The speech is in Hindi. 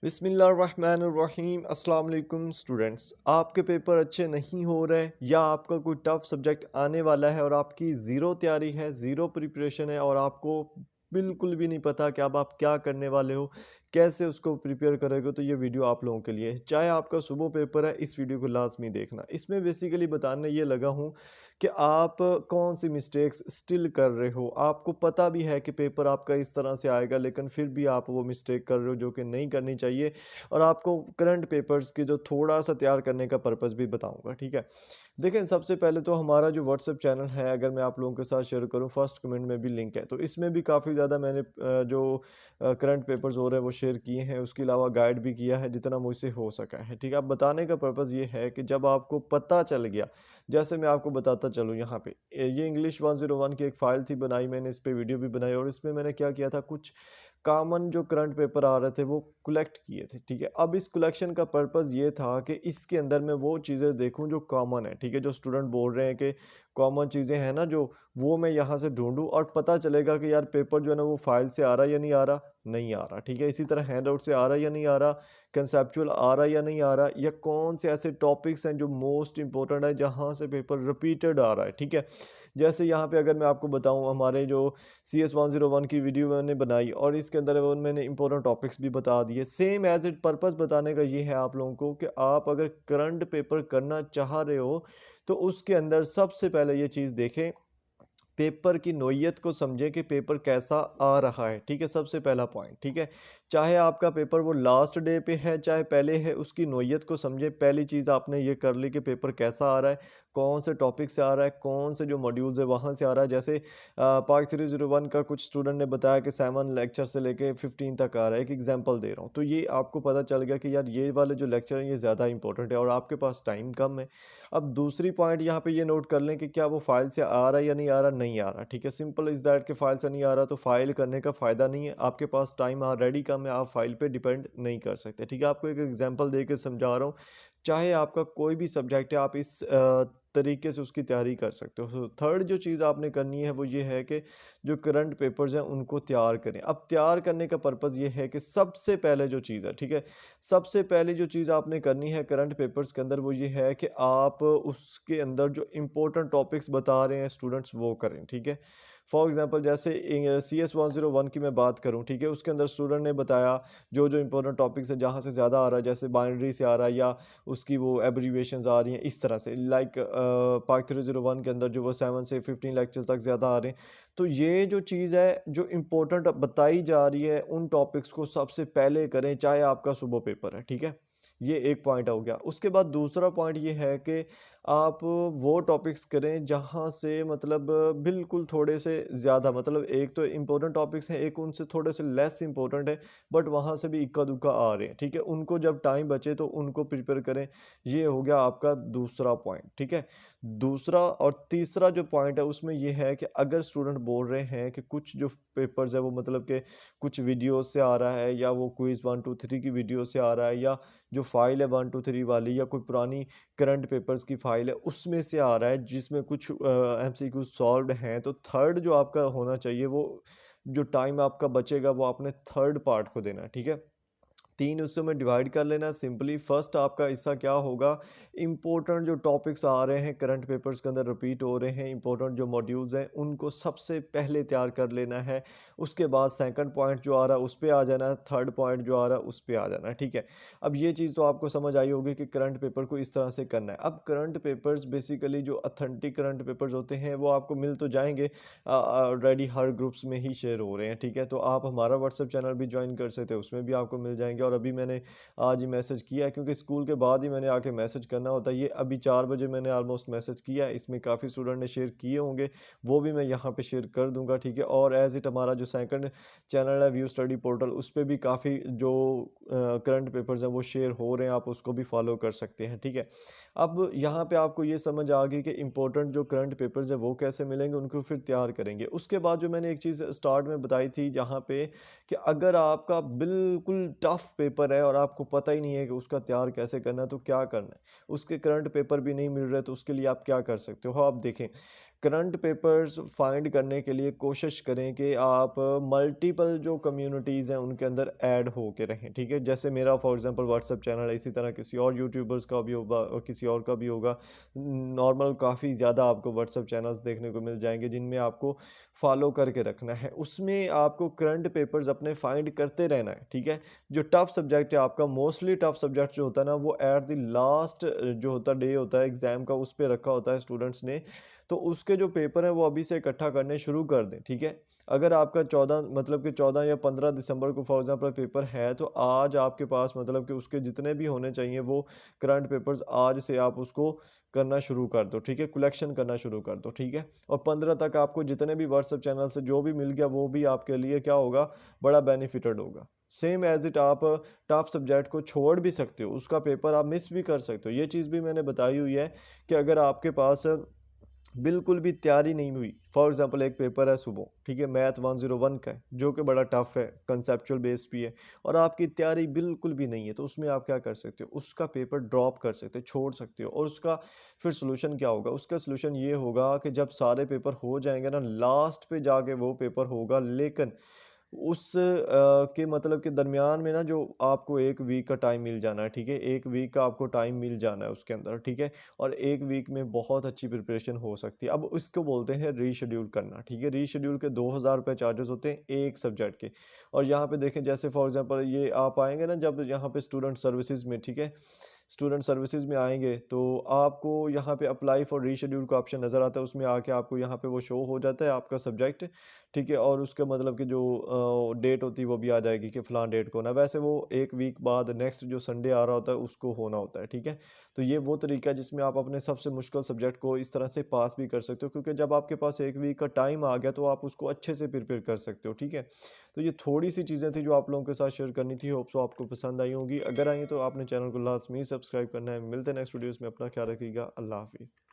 बिस्मिल्लाहिर्रहमानिर्रहीम अस्सलाम वालेकुम स्टूडेंट्स। आपके पेपर अच्छे नहीं हो रहे या आपका कोई टफ सब्जेक्ट आने वाला है और आपकी ज़ीरो तैयारी है, ज़ीरो प्रिपरेशन है और आपको बिल्कुल भी नहीं पता कि अब आप क्या करने वाले हो, कैसे उसको प्रिपेयर करोगे, तो ये वीडियो आप लोगों के लिए है। चाहे आपका सुबह पेपर है, इस वीडियो को लाजमी देखना। इसमें बेसिकली बताने ये लगा हूँ कि आप कौन सी मिस्टेक्स स्टिल कर रहे हो। आपको पता भी है कि पेपर आपका इस तरह से आएगा, लेकिन फिर भी आप वो मिस्टेक कर रहे हो जो कि नहीं करनी चाहिए। और आपको करंट पेपर्स की जो थोड़ा सा तैयार करने का पर्पस भी बताऊंगा, ठीक है। देखें, सबसे पहले तो हमारा जो व्हाट्सएप चैनल है, अगर मैं आप लोगों के साथ शेयर करूं, फर्स्ट कमेंट में भी लिंक है, तो इसमें भी काफ़ी ज़्यादा मैंने जो करंट पेपर्स हो रहे हैं वो शेयर किए हैं। उसके अलावा गाइड भी किया है जितना मुझसे हो सका है, ठीक है। अब बताने का पर्पज़ ये है कि जब आपको पता चल गया, जैसे मैं आपको बताता चलूँ यहाँ पे, ये इंग्लिश 101 की एक फ़ाइल थी बनाई मैंने, इस पे वीडियो भी बनाई और इसमें मैंने क्या किया था, कुछ कॉमन जो करंट पेपर आ रहे थे वो कलेक्ट किए थे, ठीक है। अब इस कलेक्शन का पर्पस ये था कि इसके अंदर मैं वो चीज़ें देखूं जो कॉमन है, ठीक है। जो स्टूडेंट बोल रहे हैं कि कॉमन चीज़ें हैं ना जो, वो मैं यहाँ से ढूंढूं और पता चलेगा कि यार पेपर जो है ना वो फाइल से आ रहा है या नहीं आ रहा, नहीं आ रहा, ठीक है। इसी तरह हैंड आउट से आ रहा है या नहीं आ रहा, कंसेप्चुअल आ रहा है या नहीं आ रहा, या कौन से ऐसे टॉपिक्स हैं जो मोस्ट इंपॉर्टेंट है जहाँ से पेपर रिपीटेड आ रहा है, ठीक है। जैसे यहाँ पे अगर मैं आपको बताऊँ, हमारे जो CS101 की वीडियो मैंने बनाई और इसके अंदर वो मैंने इंपॉर्टेंट टॉपिक्स भी बता दिए। सेम एज इट पर्पस बताने का ये है आप लोगों को कि आप अगर करंट पेपर करना चाह रहे हो तो उसके अंदर सबसे पहले ये चीज़ देखें, पेपर की नोयत को समझें कि पेपर कैसा आ रहा है, ठीक है। सबसे पहला पॉइंट, ठीक है। चाहे आपका पेपर वो लास्ट डे पे है चाहे पहले है, उसकी नोयत को समझें। पहली चीज़ आपने ये कर ली कि पेपर कैसा आ रहा है, कौन से टॉपिक से आ रहा है, कौन से जो मॉड्यूल्स है वहाँ से आ रहा है। जैसे पार्ट 301 का कुछ स्टूडेंट ने बताया कि 7 लेक्चर से लेके 15 तक आ रहा है, एक एग्जाम्पल दे रहा हूँ, तो ये आपको पता चल गया कि यार ये वाले जो लेक्चर हैं ये ज़्यादा इंपॉर्टेंट है और आपके पास टाइम कम है। अब दूसरी पॉइंट यहाँ पे ये नोट कर लें कि क्या वो फाइल से आ रहा है या नहीं आ रहा, नहीं आ रहा, ठीक है। सिंपल इज़ दैट कि फाइल से नहीं आ रहा तो फाइल करने का फ़ायदा नहीं है, आपके पास टाइम ऑलरेडी कम है, आप फाइल पे डिपेंड नहीं कर सकते, ठीक है। आपको एक एग्जांपल दे के समझा रहा हूँ। चाहे आपका कोई भी सब्जेक्ट है, आप इस तरीके से उसकी तैयारी कर सकते हो। सो थर्ड जो चीज़ आपने करनी है वो ये है कि जो करंट पेपर्स हैं उनको तैयार करें। अब तैयार करने का पर्पज़ ये है कि सबसे पहले जो चीज़ है, ठीक है, सबसे पहली जो चीज़ आपने करनी है करंट पेपर्स के अंदर वो ये है कि आप उसके अंदर जो इम्पोर्टेंट टॉपिक्स बता रहे हैं स्टूडेंट्स वो करें, ठीक है। फॉर एग्जांपल जैसे CS101 की मैं बात करूं, ठीक है, उसके अंदर स्टूडेंट ने बताया जो जो इम्पोर्टेंट टॉपिक्स है जहां से ज़्यादा आ रहा है, जैसे बाइनरी से आ रहा है या उसकी वो एब्रीविएशंस आ रही हैं इस तरह से, लाइक पार्ट 301 के अंदर जो वो 7 से 15 लेक्चर्स तक ज़्यादा आ रहे हैं। तो ये जो चीज़ है जो इम्पोर्टेंट बताई जा रही है उन टॉपिक्स को सबसे पहले करें, चाहे आपका सुबह पेपर है, ठीक है। ये एक पॉइंट हो गया। उसके बाद दूसरा पॉइंट ये है कि आप वो टॉपिक्स करें जहाँ से मतलब बिल्कुल थोड़े से ज़्यादा, मतलब एक तो इम्पोर्टेंट टॉपिक्स हैं, एक उनसे थोड़े से लेस इम्पोर्टेंट है, बट वहाँ से भी इक्का दुक्का आ रहे हैं, ठीक है। उनको जब टाइम बचे तो उनको प्रिपेयर करें। ये हो गया आपका दूसरा पॉइंट, ठीक है। दूसरा और तीसरा जो पॉइंट है उसमें ये है कि अगर स्टूडेंट बोल रहे हैं कि कुछ जो पेपर्स है वो मतलब कि कुछ वीडियो से आ रहा है, या वो क्विज़ 1 2 3 की वीडियो से आ रहा है, या जो फाइल है 1 2 3 वाली, या कोई पुरानी करंट पेपर्स की फाइल है उसमें से आ रहा है जिसमें कुछ MCQ सॉल्व्ड हैं, तो थर्ड जो आपका होना चाहिए वो जो टाइम आपका बचेगा वो आपने थर्ड पार्ट को देना है, ठीक है। 3 हिस्सों में डिवाइड कर लेना सिंपली। फर्स्ट आपका हिस्सा क्या होगा, इंपॉर्टेंट जो टॉपिक्स आ रहे हैं करंट पेपर्स के अंदर रिपीट हो रहे हैं, इंपॉर्टेंट जो मॉड्यूल्स हैं उनको सबसे पहले तैयार कर लेना है। उसके बाद सेकंड पॉइंट जो आ रहा है उस पे आ जाना है, थर्ड पॉइंट जो आ रहा है उस पे आ जाना है, ठीक है। अब ये चीज़ तो आपको समझ आई होगी कि करंट पेपर को इस तरह से करना है। अब करंट पेपर्स बेसिकली जो ऑथेंटिक करंट पेपर्स होते हैं वो आपको मिल तो जाएंगे, ऑलरेडी हर ग्रुप्स में ही शेयर हो रहे हैं, ठीक है। तो आप हमारा व्हाट्सएप चैनल भी ज्वाइन कर सकते हैं, उसमें भी आपको मिल जाएंगे। और अभी मैंने आज ही मैसेज किया है क्योंकि स्कूल के बाद ही मैंने आके मैसेज करना होता है। ये अभी 4 बजे मैंने ऑलमोस्ट मैसेज किया है, इसमें काफ़ी स्टूडेंट ने शेयर किए होंगे, वो भी मैं यहाँ पे शेयर कर दूंगा, ठीक है। और एज इट हमारा जो सेकंड चैनल है व्यू स्टडी पोर्टल, उस पर भी काफ़ी जो करंट पेपर्स हैं वो शेयर हो रहे हैं, आप उसको भी फॉलो कर सकते हैं, ठीक है। अब यहाँ पे आपको ये समझ आ गई कि इंपॉर्टेंट जो करंट पेपर्स है वो कैसे मिलेंगे, उनको फिर तैयार करेंगे। उसके बाद जो मैंने एक चीज़ स्टार्ट में बताई थी जहाँ पे कि अगर आपका बिल्कुल टफ पेपर है और आपको पता ही नहीं है कि उसका तैयार कैसे करना है तो क्या करना है, उसके करंट पेपर भी नहीं मिल रहे तो उसके लिए आप क्या कर सकते हो। आप देखें, करंट पेपर्स फाइंड करने के लिए कोशिश करें कि आप मल्टीपल जो कम्युनिटीज़ हैं उनके अंदर ऐड हो के रहें, ठीक है। जैसे मेरा फॉर एग्जांपल व्हाट्सएप चैनल है, इसी तरह किसी और यूट्यूबर्स का भी होगा और किसी और का भी होगा। नॉर्मल काफ़ी ज़्यादा आपको व्हाट्सएप चैनल्स देखने को मिल जाएंगे जिनमें आपको फॉलो करके रखना है। उसमें आपको करंट पेपर्स अपने फाइंड करते रहना है, ठीक है। जो टफ सब्जेक्ट है आपका, मोस्टली टफ सब्जेक्ट जो होता है ना, वो एट द लास्ट जो होता डे होता है एग्ज़ाम का, उस पे रखा होता है स्टूडेंट्स ने। तो उसके जो पेपर हैं वो अभी से इकट्ठा करने शुरू कर दें, ठीक है। अगर आपका 14 मतलब कि 14 या 15 दिसंबर को फॉर एग्जांपल पेपर है, तो आज आपके पास मतलब कि उसके जितने भी होने चाहिए वो करंट पेपर्स आज से आप उसको करना शुरू कर दो, ठीक है। कलेक्शन करना शुरू कर दो, ठीक है। और 15 तक आपको जितने भी व्हाट्सएप चैनल से जो भी मिल गया वो भी आपके लिए क्या होगा, बड़ा बेनिफिटेड होगा। सेम एज इट आप टफ सब्जेक्ट को छोड़ भी सकते हो, उसका पेपर आप मिस भी कर सकते हो। ये चीज़ भी मैंने बताई हुई है कि अगर आपके पास बिल्कुल भी तैयारी नहीं हुई, फॉर एग्जांपल एक पेपर है सुबह, ठीक है, मैथ 101 का है जो कि बड़ा टफ है, कंसेप्चुअल बेस भी है, और आपकी तैयारी बिल्कुल भी नहीं है, तो उसमें आप क्या कर सकते हो, उसका पेपर ड्रॉप कर सकते हो, छोड़ सकते हो। और उसका फिर सोल्यूशन क्या होगा, उसका सोल्यूशन ये होगा कि जब सारे पेपर हो जाएंगे ना, लास्ट पे जाके वो पेपर होगा, लेकिन उस के मतलब के दरमियान में ना जो आपको 1 वीक का टाइम मिल जाना है, ठीक है? 1 वीक का आपको टाइम मिल जाना है उसके अंदर, ठीक है? और 1 वीक में बहुत अच्छी प्रिपरेशन हो सकती है। अब इसको बोलते हैं रीशेड्यूल करना, ठीक है? रीशेड्यूल के ₹2000 चार्जेस होते हैं एक सब्जेक्ट के। और यहाँ पे देखें, जैसे फॉर एग्ज़ाम्पल ये आप आएँगे ना जब यहाँ पे स्टूडेंट सर्विसेज़ में, ठीक है? स्टूडेंट सर्विसेज में आएँगे तो आपको यहाँ पे अप्लाई फॉर रीशेड्यूल का ऑप्शन नज़र आता है, उसमें आके आपको यहाँ पे वो शो हो जाता है आपका सब्जेक्ट, ठीक है। और उसका मतलब कि जो डेट होती है वो भी आ जाएगी कि फ़लाँ डेट को ना, वैसे वो 1 वीक बाद नेक्स्ट जो संडे आ रहा होता है उसको होना होता है, ठीक है। तो ये वो तरीका है जिसमें आप अपने सबसे मुश्किल सब्जेक्ट को इस तरह से पास भी कर सकते हो, क्योंकि जब आपके पास 1 वीक का टाइम आ गया तो आप उसको अच्छे से प्रिपेयर कर सकते हो, ठीक है। तो ये थोड़ी-सी चीज़ें थी जो आप लोगों के साथ शेयर करनी थी, होप सो आपको पसंद आई होंगी। अगर आई हैं तो आपने चैनल को लाज़मी सब्सक्राइब करना है। मिलते हैं नेक्स्ट वीडियोज़ में, अपना ख्याल रखिएगा। अल्लाह हाफ़िज़।